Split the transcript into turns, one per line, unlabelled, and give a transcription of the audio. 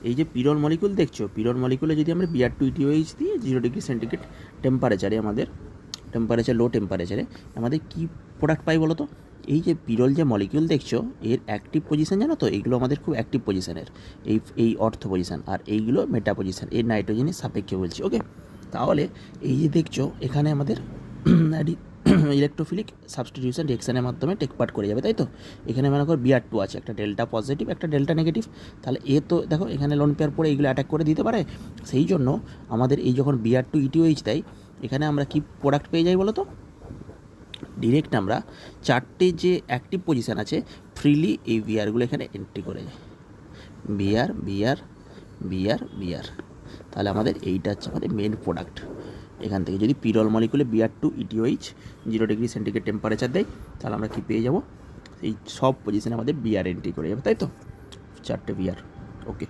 এই যে পিরল মলিকুল দেখছো, পিরল মলিকুলে যদি আমরা Br2ETOH দিয়ে 0 ডিগ্রি সেন্টিগ্রেড টেম্পারেচারে লো টেম্পারেচারে আমাদের কী প্রোডাক্ট পাই বলো তো? এই যে পিরল যে মলিকিউল দেখছো এর অ্যাক্টিভ পজিশন জানো তো, এইগুলো আমাদের খুব অ্যাক্টিভ পজিশনের, এই অর্থ পজিশন, আর এইগুলো মেটা পজিশন, এই নাইট্রোজেনের সাপেক্ষে বলছি। ওকে, তাহলে এই যে দেখছো এখানে আমাদের ইলেকট্রোফিলিক সাবস্টিটিউশন রিঅ্যাকশনের মাধ্যমে টেক পার্ট করে যাবে, তাই তো? এখানে মনে করো Br2 আছে, একটা ডেল্টা পজিটিভ একটা ডেল্টা নেগেটিভ, তাহলে এ তো দেখো এখানে লোন পেয়ার পরে এইগুলো অ্যাটাক করে দিতে পারে। সেই জন্য আমাদের এই যখন Br2ETOH দেয়, এখানে আমরা কি প্রোডাক্ট পেয়ে যাই বলো তো? ডিরেক্ট আমরা চারটে যে অ্যাক্টিভ পজিশান আছে ফ্রিলি এই বিআরগুলো এখানে এন্ট্রি করে যায়, বিআর বিআর বিআর বিআর। তাহলে আমাদের এইটা হচ্ছে আমাদের মেন প্রোডাক্ট। এখান থেকে যদি পিরল মলিকুলে Br2ETOH 0 ডিগ্রি সেন্টিগ্রেড টেম্পারেচার দেয়, তাহলে আমরা কি পেয়ে যাব? এই সব পজিশানে আমাদের বিআর এন্ট্রি করে যাবে, তাই তো? চারটে বিআর। ওকে।